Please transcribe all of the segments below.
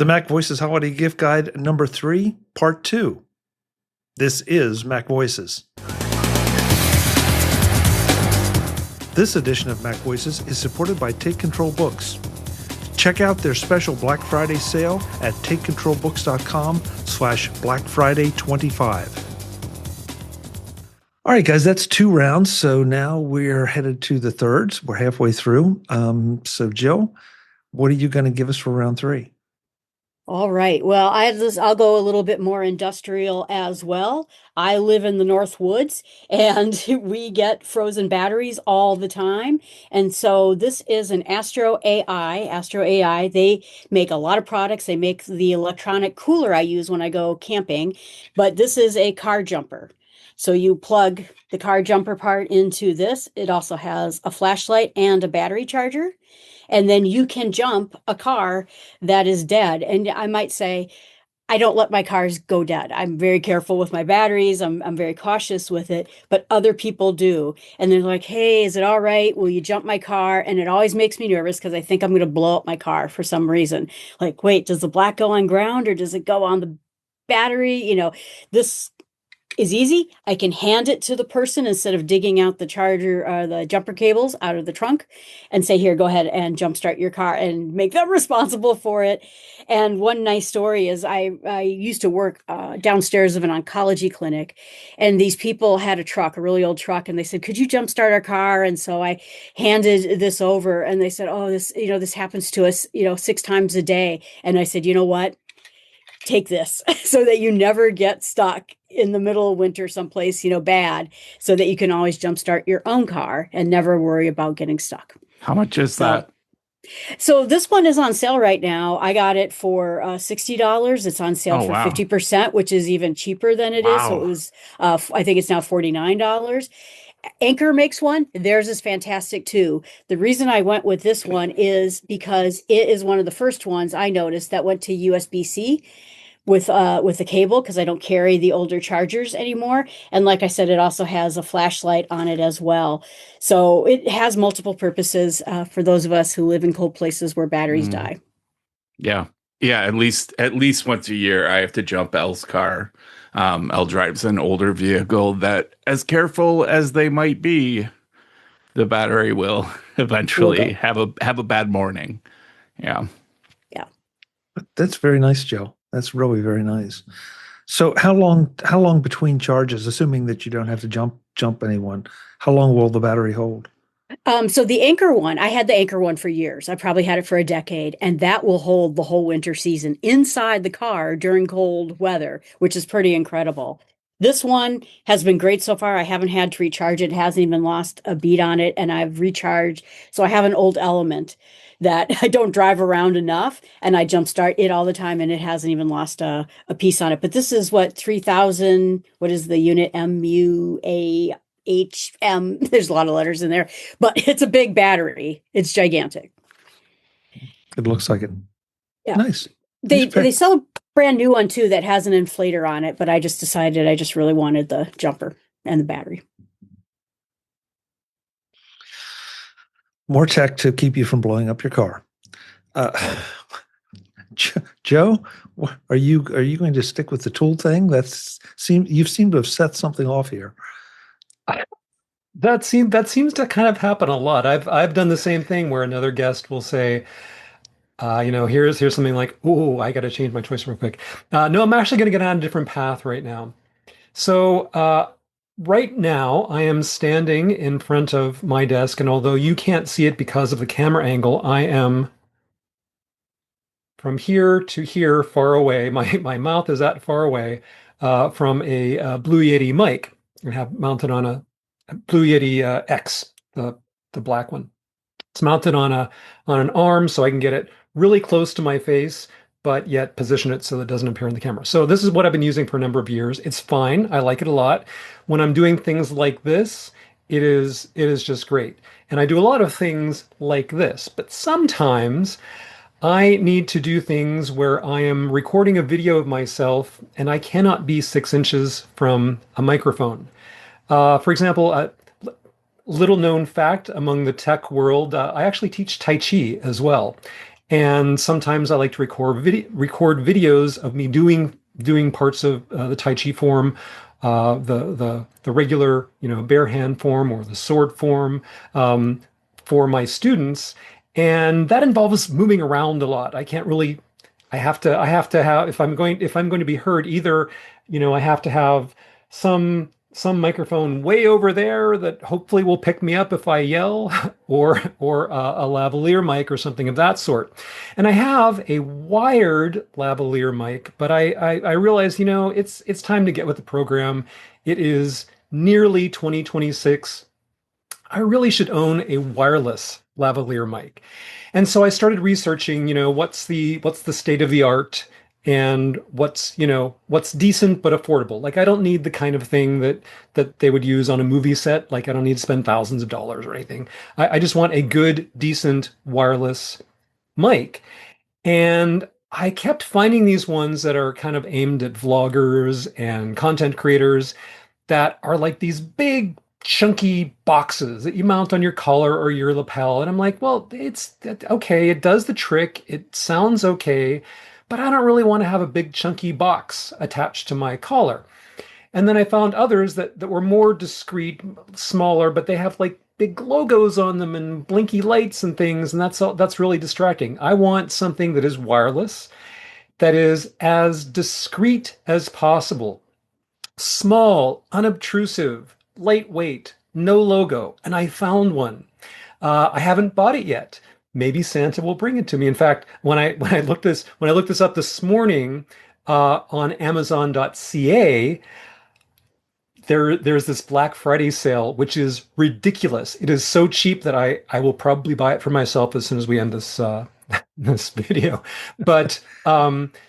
The MacVoices Holiday Gift Guide number 3, part 2. This is MacVoices. This edition of MacVoices is supported by Take Control Books. Check out their special Black Friday sale at takecontrolbooks.com/Black Friday 25. All right, guys, that's 2 rounds. So now we're headed to the thirds. We're halfway through. So Jill, what are you going to give us for round 3? All right. Well, I'll go a little bit more industrial as well. I live in the North Woods and we get frozen batteries all the time. And so this is an AstroAI. AstroAI, they make a lot of products. They make the electronic cooler I use when I go camping, but this is a car jumper. So you plug the car jumper part into this. It also has a flashlight and a battery charger. And then you can jump a car that is dead. And I might say, I don't let my cars go dead. I'm very careful with my batteries. I'm very cautious with it, but other people do. And they're like, hey, is it all right? Will you jump my car? And it always makes me nervous because I think I'm going to blow up my car for some reason. Like, wait, does the black go on ground or does it go on the battery? This is easy. I can hand it to the person instead of digging out the charger, the jumper cables out of the trunk and say, here, go ahead and jumpstart your car and make them responsible for it. And one nice story is I used to work downstairs of an oncology clinic, and these people had a truck, a really old truck, and they said, could you jumpstart our car? And so I handed this over and they said, oh, this happens to us, 6 times a day. And I said, you know what? Take this so that you never get stuck in the middle of winter someplace, bad, so that you can always jumpstart your own car and never worry about getting stuck. How much is that? So this one is on sale right now. I got it for $60. It's on sale for 50%, which is even cheaper than it is. So it was, I think it's now $49. Anker makes one. Theirs is fantastic too. The reason I went with this one is because it is one of the first ones I noticed that went to USB-C with the cable, because I don't carry the older chargers anymore. And like I said, it also has a flashlight on it as well. So it has multiple purposes for those of us who live in cold places where batteries die. Yeah. At least once a year, I have to jump Elle's car. Elle drives an older vehicle that, as careful as they might be, the battery will eventually have a bad morning. Yeah. That's very nice, Joe. That's really very nice. So how long between charges, assuming that you don't have to jump anyone, how long will the battery hold? So the Anker one, I had the Anker one for years. I probably had it for a decade, and that will hold the whole winter season inside the car during cold weather, which is pretty incredible. This one has been great so far. I haven't had to recharge it. It hasn't even lost a beat on it, and I've recharged. So I have an old Element that I don't drive around enough, and I jumpstart it all the time, and it hasn't even lost a piece on it. But this is 3,000, what is the unit? MUA HM. There's a lot of letters in there, but it's a big battery. It's gigantic. It looks like it. Yeah. Nice. They sell a brand new one too that has an inflator on it, but I just decided I just really wanted the jumper and the battery. More tech to keep you from blowing up your car. Joe, are you going to stick with the tool thing? You seem to have set something off here. That seems to kind of happen a lot. I've done the same thing where another guest will say, here's something like, oh, I got to change my choice real quick. No, I'm actually going to get on a different path right now. So right now I am standing in front of my desk, and although you can't see it because of the camera angle, I am from here to here far away. My mouth is that far away from a Blue Yeti mic. I have mounted on a Blue Yeti X, the black one. It's mounted on an arm, so I can get it really close to my face, but yet position it so it doesn't appear in the camera. So this is what I've been using for a number of years. It's fine. I like it a lot. When I'm doing things like this, it is just great. And I do a lot of things like this, but sometimes I need to do things where I am recording a video of myself and I cannot be 6 inches from a microphone. For example, a little known fact among the tech world, I actually teach Tai Chi as well. And sometimes I like to record videos of me doing parts of the Tai Chi form, the regular, bare hand form or the sword form, for my students. And that involves moving around a lot. I can't really, I have to have, if I'm going to be heard, either, I have to have some microphone way over there that hopefully will pick me up if I yell, or a lavalier mic or something of that sort. And I have a wired lavalier mic, but I realize, it's time to get with the program. It is nearly 2026. I really should own a wireless lavalier mic. And so I started researching, what's the state of the art, and what's decent but affordable. Like, I don't need the kind of thing that they would use on a movie set. Like, I don't need to spend thousands of dollars or anything. I just want a good, decent wireless mic. And I kept finding these ones that are kind of aimed at vloggers and content creators, that are like these big, chunky boxes that you mount on your collar or your lapel. And I'm like, well, it's okay. It does the trick. It sounds okay, but I don't really want to have a big, chunky box attached to my collar. And then I found others that were more discreet, smaller, but they have like big logos on them and blinky lights and things. And that's really distracting. I want something that is wireless, that is as discreet as possible, small, unobtrusive, lightweight, no logo. And I found one. I haven't bought it yet. Maybe Santa will bring it to me. In fact, when I looked this up this morning on Amazon.ca, there's this Black Friday sale, which is ridiculous. It is so cheap that I will probably buy it for myself as soon as we end this this video. But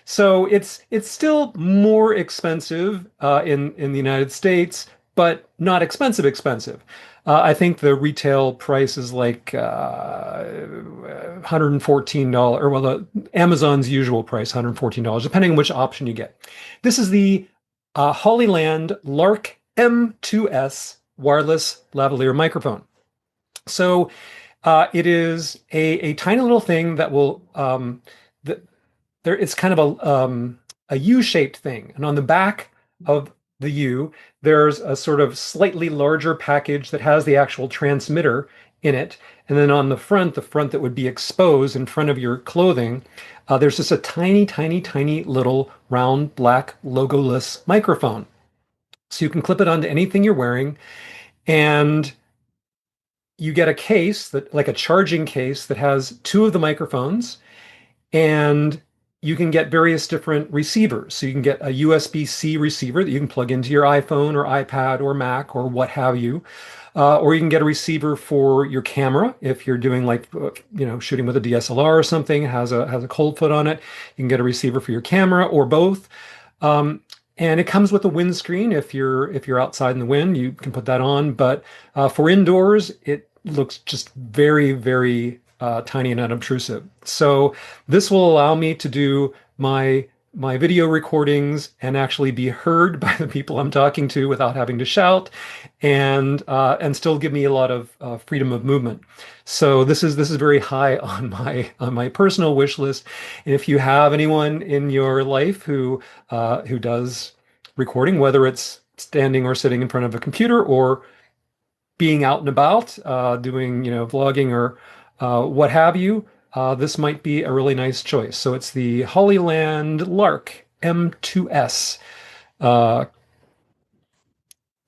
so it's still more expensive in the United States, but not expensive. I think the retail price is like $114, or well, Amazon's usual price, $114, depending on which option you get. This is the Hollyland Lark M2S wireless lavalier microphone. So it is a tiny little thing that will it's kind of a U-shaped thing, and on the back of the U, there's a sort of slightly larger package that has the actual transmitter in it. And then on the front that would be exposed in front of your clothing, there's just a tiny, tiny, tiny little round black logoless microphone. So you can clip it onto anything you're wearing, and you get a case that, like a charging case, that has two of the microphones, and you can get various different receivers. So you can get a USB-C receiver that you can plug into your iPhone or iPad or Mac or what have you. Or you can get a receiver for your camera if you're doing like, shooting with a DSLR or something, has a cold foot on it. You can get a receiver for your camera, or both. And it comes with a windscreen. If you're outside in the wind, you can put that on. But for indoors, it looks just very, very tiny and unobtrusive. So this will allow me to do my video recordings and actually be heard by the people I'm talking to without having to shout, and still give me a lot of freedom of movement. So this is very high on my personal wish list. And if you have anyone in your life who does recording, whether it's standing or sitting in front of a computer or being out and about, doing vlogging or what have you, this might be a really nice choice. So it's the Hollyland Lark M2S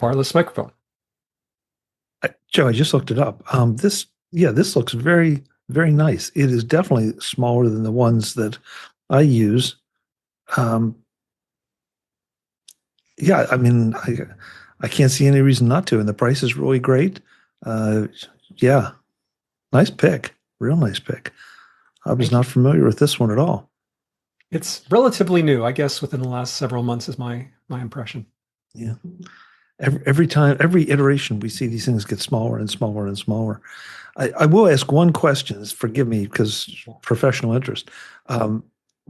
wireless microphone. Joe, I just looked it up. This looks very, very nice. It is definitely smaller than the ones that I use. Yeah, I mean, I can't see any reason not to, and the price is really great. Yeah, nice pick, real nice pick. I was not familiar with this one at all. It's relatively new, I guess, within the last several months is my impression. Yeah. Every time, every iteration, we see these things get smaller and smaller and smaller. I will ask one question, forgive me, because professional interest.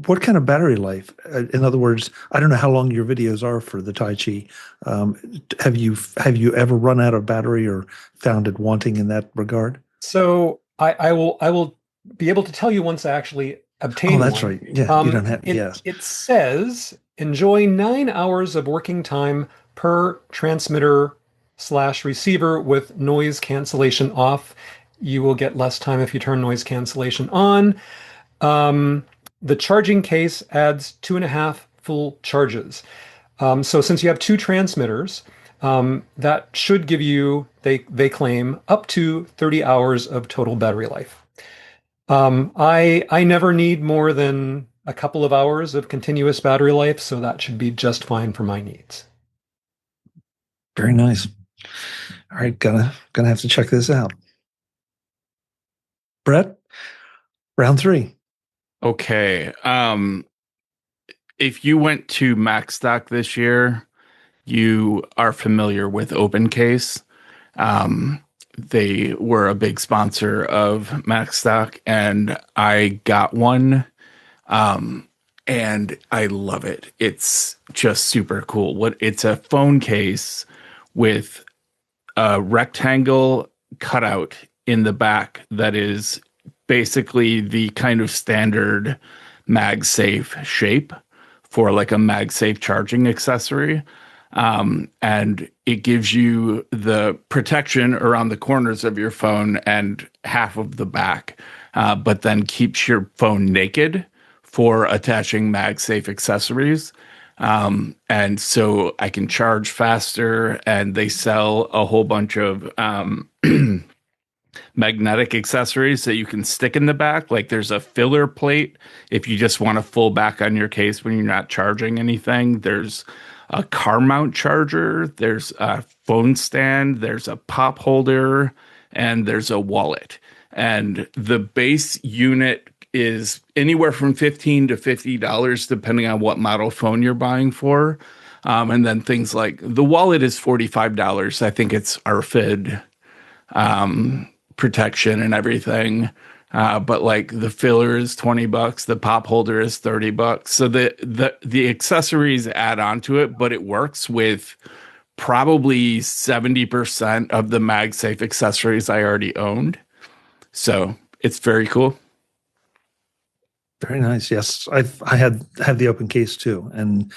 What kind of battery life? In other words, I don't know how long your videos are for the Tai Chi. Have you ever run out of battery or found it wanting in that regard? So I will be able to tell you once I actually obtain Oh, that's one. right. Yeah, you don't have, yes. It says enjoy 9 hours of working time per transmitter / receiver with noise cancellation off. You will get less time if you turn noise cancellation on. The charging case adds 2.5 full charges. So since you have 2 transmitters, that should give you, they claim, up to 30 hours of total battery life. I never need more than a couple of hours of continuous battery life, so that should be just fine for my needs. Very nice. All right, gonna have to check this out. Brett, round 3. Okay. If you went to MacStock this year, you are familiar with OpenCase. They were a big sponsor of MacStock, and I got one, and I love it. It's just super cool. It's a phone case with a rectangle cutout in the back that is basically the kind of standard MagSafe shape for like a MagSafe charging accessory. And it gives you the protection around the corners of your phone and half of the back, but then keeps your phone naked for attaching MagSafe accessories. And so I can charge faster, and they sell a whole bunch of magnetic accessories that you can stick in the back. Like there's a filler plate if you just want to full back on your case when you're not charging anything. There's a car mount charger, there's a phone stand, there's a pop holder, and there's a wallet. And the base unit is anywhere from $15 to $50, depending on what model phone you're buying for. And then things like the wallet is $45. I think it's RFID protection and everything. But like the filler is $20, the pop holder is $30. So the accessories add on to it, but it works with probably 70% of the MagSafe accessories I already owned. So it's very cool. Very nice. Yes, I had the open case too, and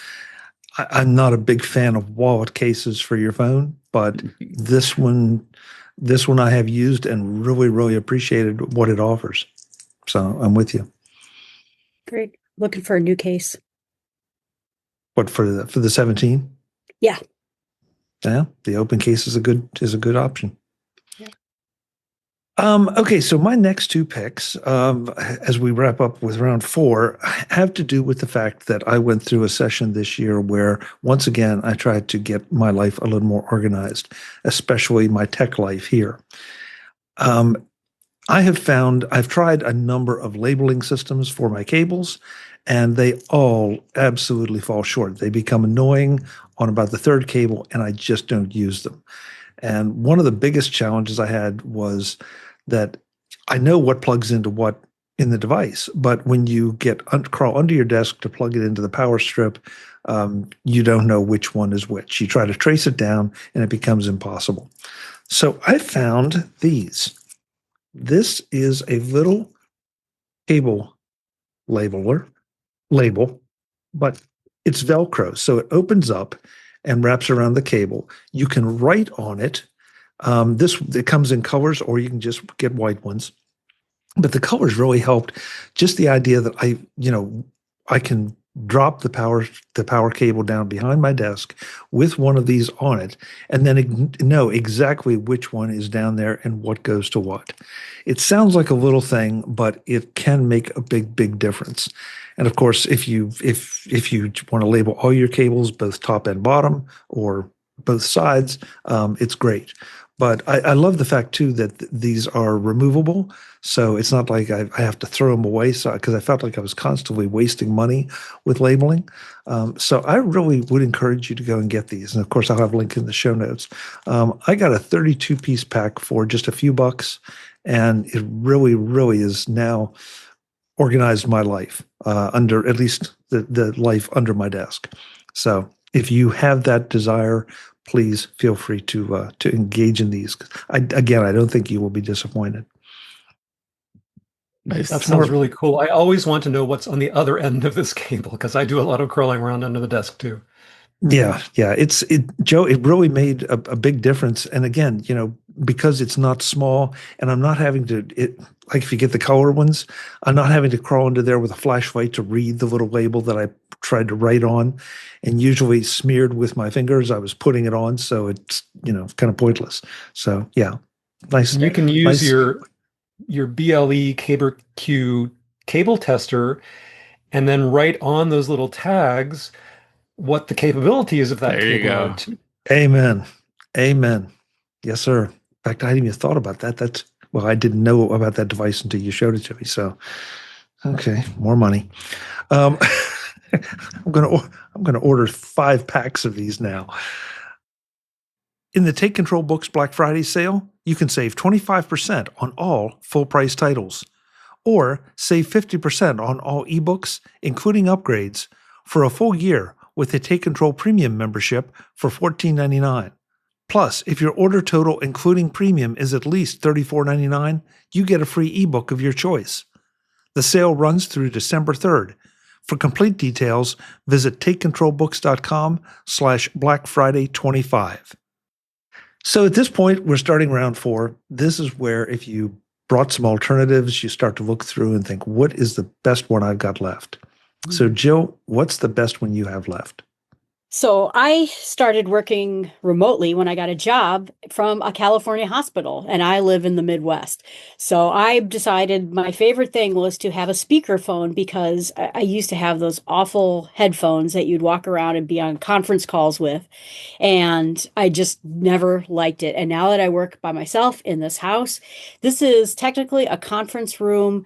I'm not a big fan of wallet cases for your phone, but this one I have used and really appreciated what it offers. So I'm with you. Great. Looking for a new case. What for the 17? Yeah. Yeah, the open case is a good option. Yeah. Okay, so my next 2 picks, as we wrap up with round 4, have to do with the fact that I went through a session this year where, once again, I tried to get my life a little more organized, especially my tech life here. I've tried a number of labeling systems for my cables, and they all absolutely fall short. They become annoying on about the 3rd cable, and I just don't use them. And one of the biggest challenges I had was that I know what plugs into what in the device, but when you crawl under your desk to plug it into the power strip, you don't know which one is which. You try to trace it down, and it becomes impossible. So I found these. This is a little cable label, but it's Velcro. So it opens up and wraps around the cable. You can write on it. It comes in colors, or you can just get white ones. But the colors really helped. Just the idea that I can drop the power cable down behind my desk with one of these on it, and then know exactly which one is down there and what goes to what. It sounds like a little thing, but it can make a big difference. And of course, if you want to label all your cables, both top and bottom, or both sides, it's great. But I love the fact too that these are removable, so it's not like I have to throw them away. So because I felt like I was constantly wasting money with labeling, so I really would encourage you to go and get these. And of course, I'll have a link in the show notes. I got a 32-piece pack for just a few bucks, and it really is now organized my life under at least the life under my desk. So if you have that desire, please feel free to engage in these. I don't think you will be disappointed. Nice. That sounds really cool. I always want to know what's on the other end of this cable because I do a lot of crawling around under the desk too. Yeah, yeah. Joe, it really made a big difference. And again, because it's not small and I'm not having to like if you get the color ones, I'm not having to crawl into there with a flashlight to read the little label that I tried to write on and usually smeared with my fingers. I was putting it on, so it's, kind of pointless. So yeah. Nice. And you can use nice. your BLE Q cable tester and then write on those little tags what the capability is of that There you cable. go. Amen. Amen. Yes, sir. In fact, I hadn't even thought about that. I didn't know about that device until you showed it to me. So, okay, more money. I'm gonna order 5 packs of these now. In the Take Control Books Black Friday sale, you can save 25% on all full-price titles, or save 50% on all ebooks, including upgrades, for a full year with a Take Control Premium membership for $14.99. Plus, if your order total including premium is at least $34.99, you get a free ebook of your choice. The sale runs through December 3rd. For complete details, visit takecontrolbooks.com/BlackFriday25. So at this point, we're starting round 4. This is where if you brought some alternatives, you start to look through and think, what is the best one I've got left? So Jill, what's the best one you have left? So I started working remotely when I got a job from a California hospital, and I live in the Midwest. So I decided my favorite thing was to have a speakerphone because I used to have those awful headphones that you'd walk around and be on conference calls with. And I just never liked it. And now that I work by myself in this house, this is technically a conference room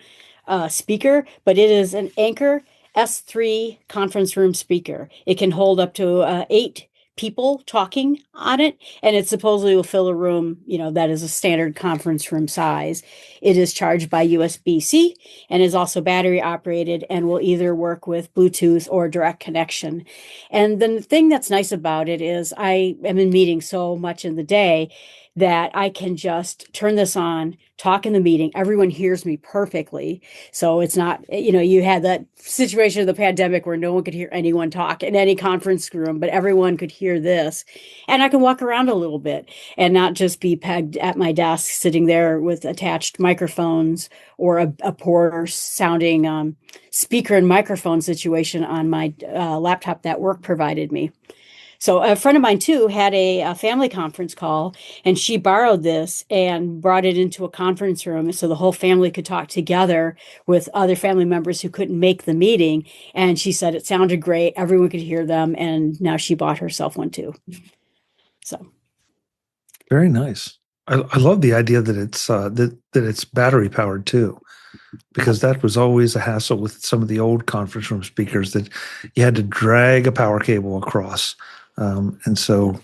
speaker, but it is an Anker S3 conference room speaker. It can hold up to 8 people talking on it, and it supposedly will fill a room, that is a standard conference room size. It is charged by USB-C and is also battery operated and will either work with Bluetooth or direct connection. And then the thing that's nice about it is I am in meetings so much in the day that I can just turn this on, talk in the meeting. Everyone hears me perfectly. So it's not, you had that situation of the pandemic where no one could hear anyone talk in any conference room, but everyone could hear this. And I can walk around a little bit and not just be pegged at my desk, sitting there with attached microphones or a poor sounding speaker and microphone situation on my laptop that work provided me. So a friend of mine, too, had a family conference call, and she borrowed this and brought it into a conference room so the whole family could talk together with other family members who couldn't make the meeting. And she said it sounded great. Everyone could hear them. And now she bought herself one, too. So very nice. I love the idea that it's that it's battery powered, too, because that was always a hassle with some of the old conference room speakers that you had to drag a power cable across. And so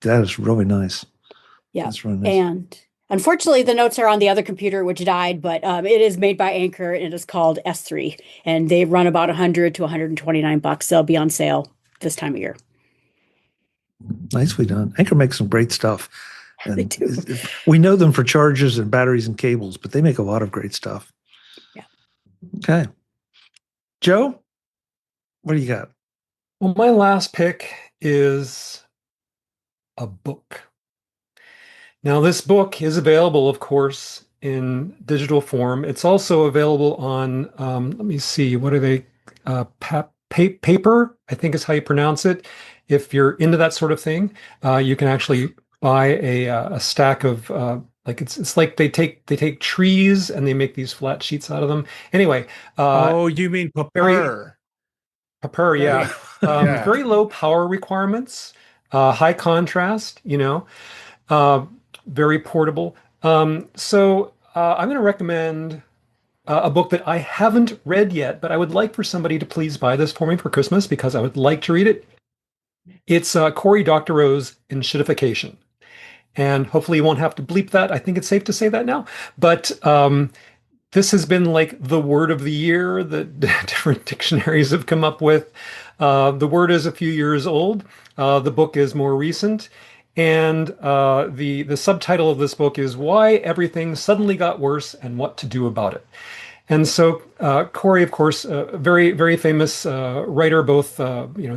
that is really nice. Yeah. That's really nice. And unfortunately, the notes are on the other computer, which died, but it is made by Anker and it is called S3. And they run about $100 to $129. They'll be on sale this time of year. Nicely done. Anker makes some great stuff. And They do. We know them for chargers and batteries and cables, but they make a lot of great stuff. Yeah. Okay. Joe, what do you got? Well, my last pick is a book. Now, this book is available, of course, in digital form. It's also available on, let me see, what are they? Paper, I think is how you pronounce it. If you're into that sort of thing, you can actually buy a stack of it's like they take trees and they make these flat sheets out of them. Anyway, oh, you mean paper? Paper, yeah. Yeah. Very low power requirements, high contrast, very portable. So I'm going to recommend a book that I haven't read yet, but I would like for somebody to please buy this for me for Christmas because I would like to read it. It's Cory Doctorow's Inshittification. And hopefully you won't have to bleep that. I think it's safe to say that now. But this has been like the word of the year that different dictionaries have come up with. The word is a few years old. The book is more recent. And the subtitle of this book is Why Everything Suddenly Got Worse and What to Do About It. And so Cory, of course, a very, very famous writer, both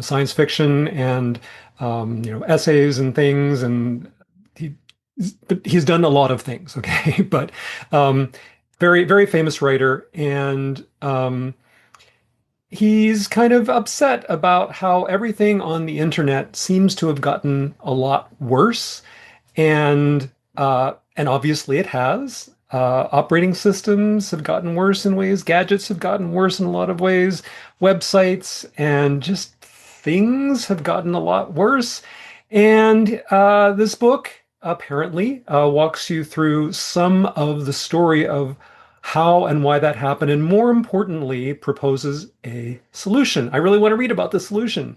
science fiction and essays and things, and he's done a lot of things. Okay, but very, very famous writer, and he's kind of upset about how everything on the internet seems to have gotten a lot worse, and obviously it has. Operating systems have gotten worse in ways. Gadgets have gotten worse in a lot of ways. Websites and just things have gotten a lot worse. And this book apparently walks you through some of the story of how and why that happened, and more importantly, proposes a solution. I really want to read about the solution.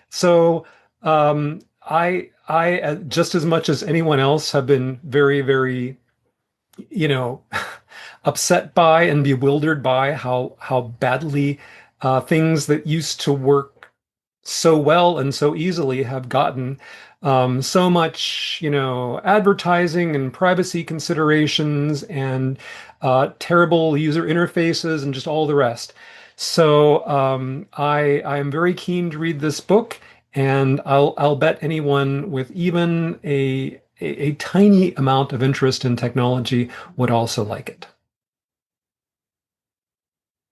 So I just as much as anyone else have been very, very upset by and bewildered by how badly things that used to work so well and so easily have gotten so much, advertising and privacy considerations and terrible user interfaces and just all the rest. So I am very keen to read this book, and I'll bet anyone with even a tiny amount of interest in technology would also like it.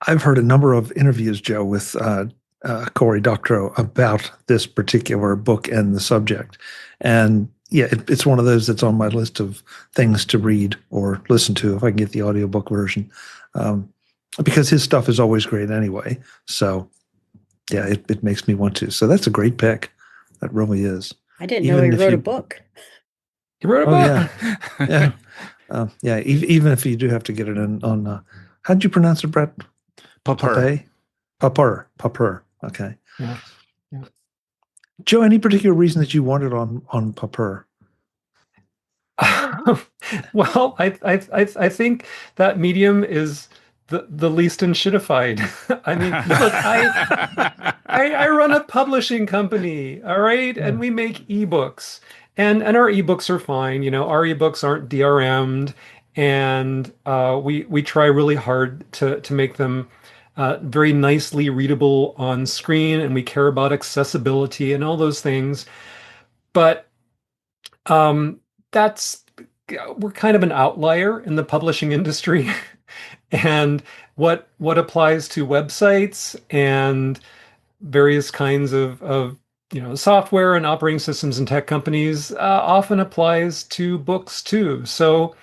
I've heard a number of interviews, Joe, with Cory Doctorow about this particular book and the subject. And yeah, it's one of those that's on my list of things to read or listen to if I can get the audiobook version, because his stuff is always great anyway. So yeah, it makes me want to. So that's a great pick. That really is. I didn't know he wrote a book. He wrote a book. Yeah. Even if you do have to get it on, how did you pronounce it, Brett? Papur. Papur. Okay. Yeah. Joe, any particular reason that you wanted on Papur? Well, I think that medium is the least Inshittified. I mean, look, I run a publishing company, all right, and we make ebooks, and our ebooks are fine. Our ebooks aren't DRM'd, and we try really hard to make them very nicely readable on screen, and we care about accessibility and all those things. But we're kind of an outlier in the publishing industry. And what applies to websites and various kinds of software and operating systems and tech companies often applies to books too. So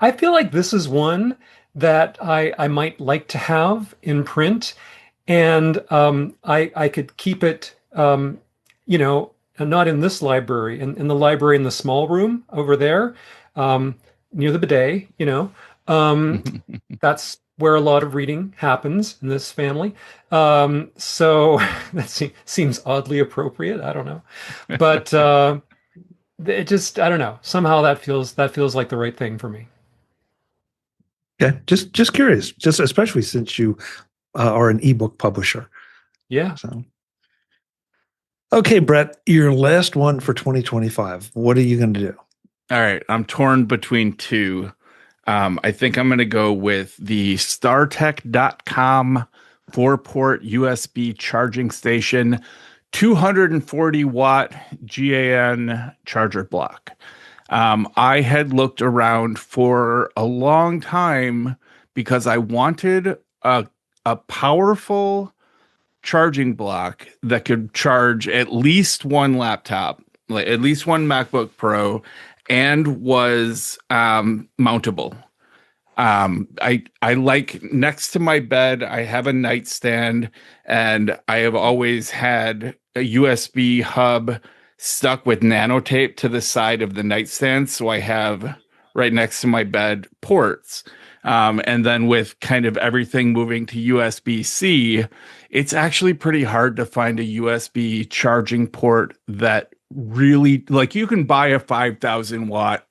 I feel like this is one that I might like to have in print, and I could keep it, not in this library, in the library in the small room over there, near the bidet. That's where a lot of reading happens in this family. So that seems oddly appropriate. I don't know, but it just, I don't know. Somehow that feels like the right thing for me. Okay, just curious, just especially since you are an ebook publisher. Yeah. So, okay, Brett, your last one for 2025. What are you going to do? All right, I'm torn between two. I think I'm going to go with the StarTech.com 4-port USB charging station, 240 watt GAN charger block. I had looked around for a long time because I wanted a powerful charging block that could charge at least one laptop, like at least one MacBook Pro, and was mountable. I like, next to my bed, I have a nightstand, and I have always had a USB hub stuck with nanotape to the side of the nightstand. So I have right next to my bed ports. And then with kind of everything moving to USB-C, it's actually pretty hard to find a USB charging port that really, like, you can buy a 5,000 watt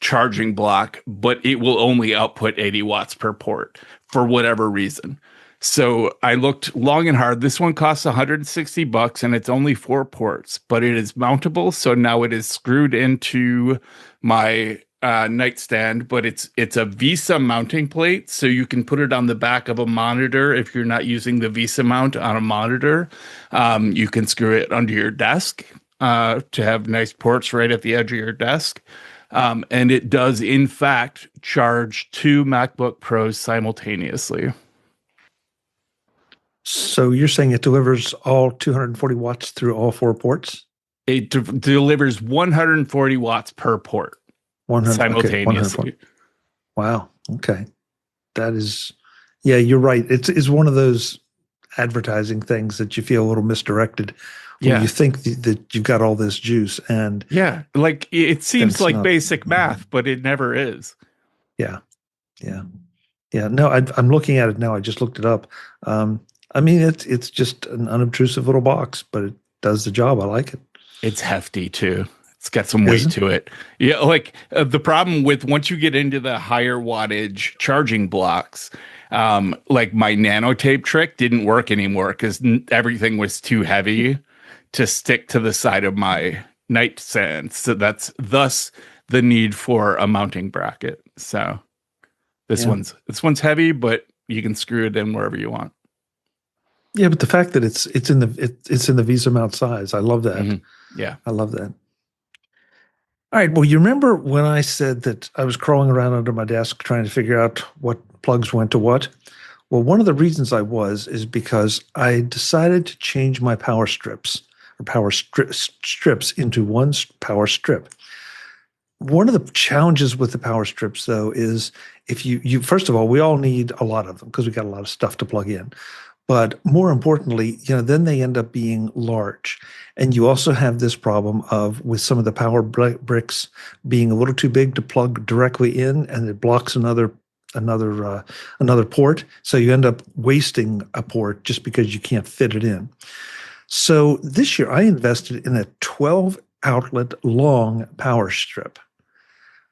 charging block, but it will only output 80 watts per port for whatever reason. So I looked long and hard. This one costs $160 and it's only 4 ports, but it is mountable. So now it is screwed into my nightstand, but it's a VESA mounting plate, so you can put it on the back of a monitor if you're not using the VESA mount on a monitor. You can screw it under your desk to have nice ports right at the edge of your desk. And it does, in fact, charge 2 MacBook Pros simultaneously. So you're saying it delivers all 240 watts through all 4 ports? It delivers 140 watts per port. 100 simultaneously. Okay, wow. Okay. That is, yeah, you're right. It's one of those advertising things that you feel a little misdirected when you think that you've got all this juice. And yeah, like it seems like basic math, but it never is. Yeah. No, I'm looking at it now. I just looked it up. I mean, it's just an unobtrusive little box, but it does the job. I like it. It's hefty too. It's got some weight to it. Yeah, like the problem with once you get into the higher wattage charging blocks, like my nanotape trick didn't work anymore because everything was too heavy to stick to the side of my nightstand. So that's thus the need for a mounting bracket. So this one's heavy, but you can screw it in wherever you want. Yeah, but the fact that it's in the VESA mount size, I love that. Mm-hmm. Yeah, I love that. All right. Well, you remember when I said that I was crawling around under my desk trying to figure out what plugs went to what? Well, one of the reasons I is because I decided to change my power strips or strips into one power strip. One of the challenges with the power strips, though, is if you first of all, we all need a lot of them because we got a lot of stuff to plug in. But more importantly, then they end up being large. And you also have this problem of with some of the power bricks being a little too big to plug directly in, and it blocks another port. So you end up wasting a port just because you can't fit it in. So this year I invested in a 12 outlet long power strip.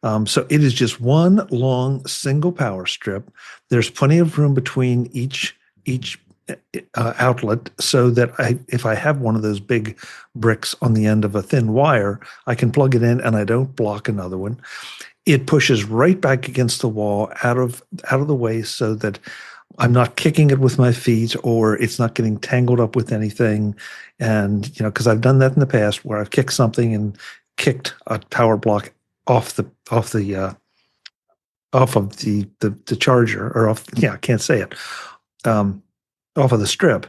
So it is just one long single power strip. There's plenty of room between each outlet so that if I have one of those big bricks on the end of a thin wire, I can plug it in and I don't block another one. It pushes right back against the wall out of the way so that I'm not kicking it with my feet or it's not getting tangled up with anything. And, because I've done that in the past where I've kicked something and kicked a power block off of the charger or I can't say it. Off of the strip,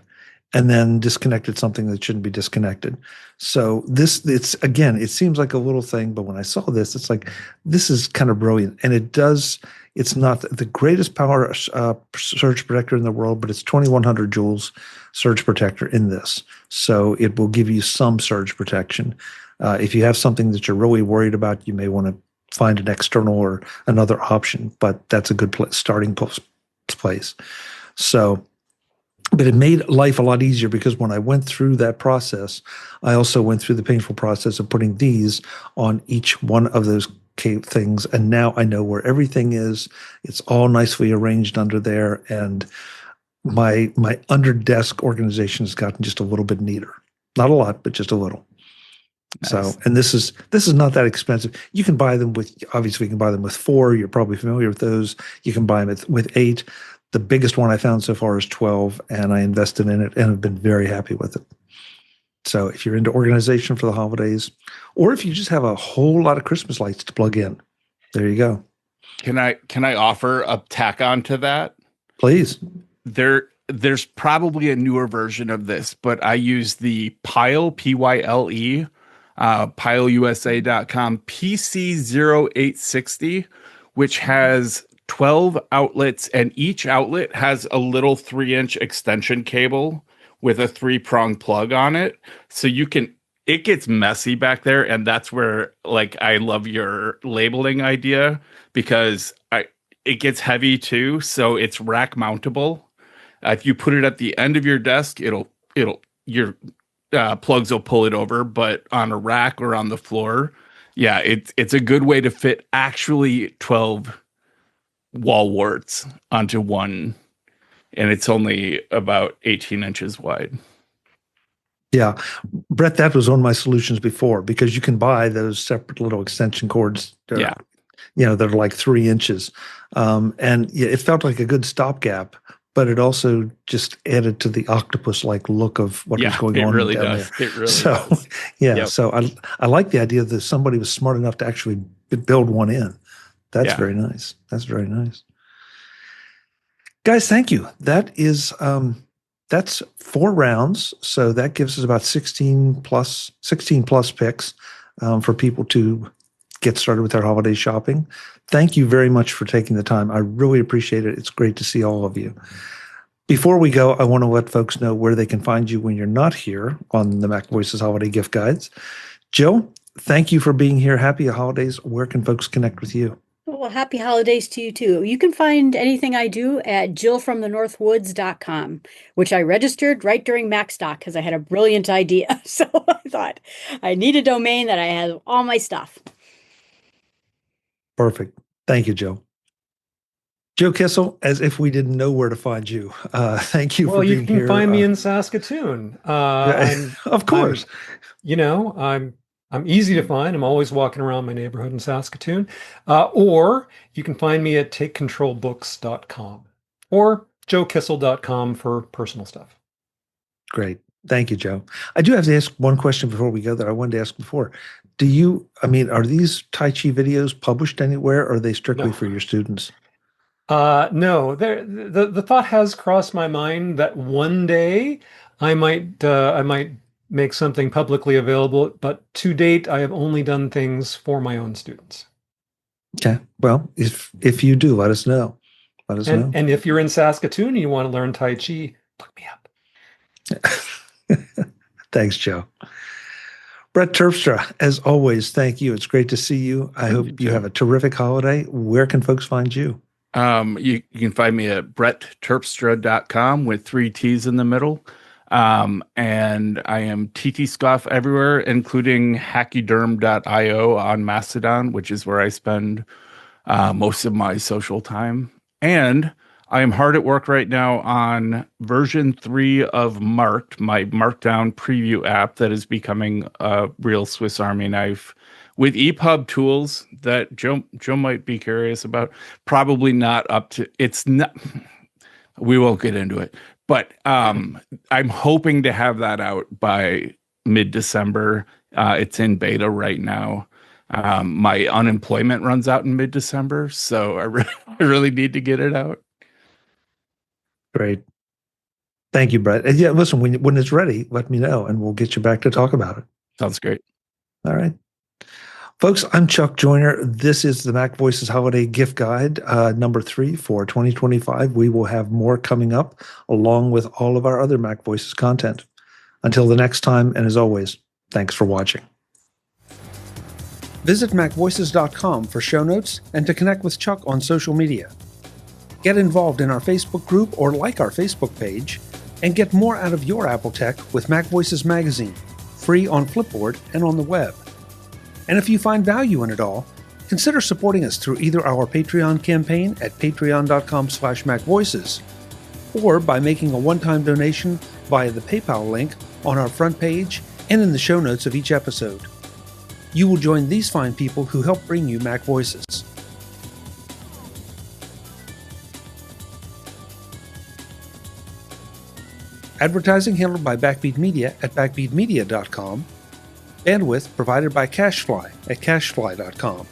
and then disconnected something that shouldn't be disconnected. So it seems like a little thing, but when I saw this, it's like, this is kind of brilliant. And it's not the greatest power surge protector in the world, but it's 2100 joules surge protector in this. So it will give you some surge protection. If you have something that you're really worried about, you may want to find an external or another option, but that's a good starting place. So, but it made life a lot easier because when I went through that process, I also went through the painful process of putting these on each one of those things. And now I know where everything is. It's all nicely arranged under there. And my under desk organization has gotten just a little bit neater. Not a lot, but just a little. Nice. So, and this is not that expensive. You can buy them obviously you can buy them with 4. You're probably familiar with those. You can buy them with 8. The biggest one I found so far is 12, and I invested in it and have been very happy with it. So if you're into organization for the holidays, or if you just have a whole lot of Christmas lights to plug in, there you go. Can I offer a tack on to that? Please. There's probably a newer version of this, but I use the Pyle, Pyle, PyleUSA.com PC0860, which has 12 outlets, and each outlet has a little 3-inch extension cable with a 3-prong plug on it. So it gets messy back there. And that's where, I love your labeling idea because it gets heavy too. So it's rack mountable. If you put it at the end of your desk, your plugs will pull it over, but on a rack or on the floor, it's a good way to fit actually 12 wall warts onto one, and it's only about 18 inches wide. Yeah, Brett, that was one of my solutions before because you can buy those separate little extension cords. that are like 3 inches. And yeah, it felt like a good stopgap, but it also just added to the octopus-like look of what was going on really down does. there. It really So, does. yeah, Yep. so I like the idea that somebody was smart enough to actually build one in. That's very nice. That's very nice. Guys, thank you. That's 4 rounds. So that gives us about 16 plus picks for people to get started with their holiday shopping. Thank you very much for taking the time. I really appreciate it. It's great to see all of you. Before we go, I want to let folks know where they can find you when you're not here on the MacVoices Holiday Gift Guides. Jill, thank you for being here. Happy holidays. Where can folks connect with you? Well, happy holidays to you too. You can find anything I do at jillfromthenorthwoods.com, which I registered right during MacStock because I had a brilliant idea. So I thought I need a domain that I have all my stuff. Perfect. Thank you, Jill. Joe Kissell, as if we didn't know where to find you. Thank you for being here. Well, you can find me in Saskatoon. Of course. I'm easy to find. I'm always walking around my neighborhood in Saskatoon. Or you can find me at takecontrolbooks.com or joekissell.com for personal stuff. Great. Thank you, Joe. I do have to ask one question before we go that I wanted to ask before. Are these Tai Chi videos published anywhere, or are they strictly for your students? No, the thought has crossed my mind that one day I might make something publicly available, but to date I have only done things for my own students. Okay. Well, if you do, let us know. Let us know. And if you're in Saskatoon and you want to learn Tai Chi, look me up. Thanks, Joe. Brett Terpstra, as always, thank you. It's great to see you. I hope you have a terrific holiday. Where can folks find you? You can find me at brettterpstra.com with 3 T's in the middle. And I am TT Scoff everywhere, including hackyderm.io on Mastodon, which is where I spend most of my social time. And I am hard at work right now on version 3 of Marked, my Markdown preview app that is becoming a real Swiss Army knife with EPUB tools that Joe might be curious about. Probably not up to, it's not, we won't get into it, but I'm hoping to have that out by mid-December. It's in beta right now. My unemployment runs out in mid-December, so I really need to get it out. Great. Thank you, Brett. And yeah, listen, when it's ready, let me know and we'll get you back to talk about it. Sounds great. All right. Folks, I'm Chuck Joyner. This is the MacVoices Holiday Gift Guide, number 3 for 2025. We will have more coming up along with all of our other MacVoices content. Until the next time, and as always, thanks for watching. Visit MacVoices.com for show notes and to connect with Chuck on social media. Get involved in our Facebook group or like our Facebook page, and get more out of your Apple tech with MacVoices Magazine, free on Flipboard and on the web. And if you find value in it all, consider supporting us through either our Patreon campaign at patreon.com/MacVoices or by making a one-time donation via the PayPal link on our front page and in the show notes of each episode. You will join these fine people who help bring you MacVoices. Advertising handled by Backbeat Media at backbeatmedia.com. Bandwidth provided by CashFly at cashfly.com.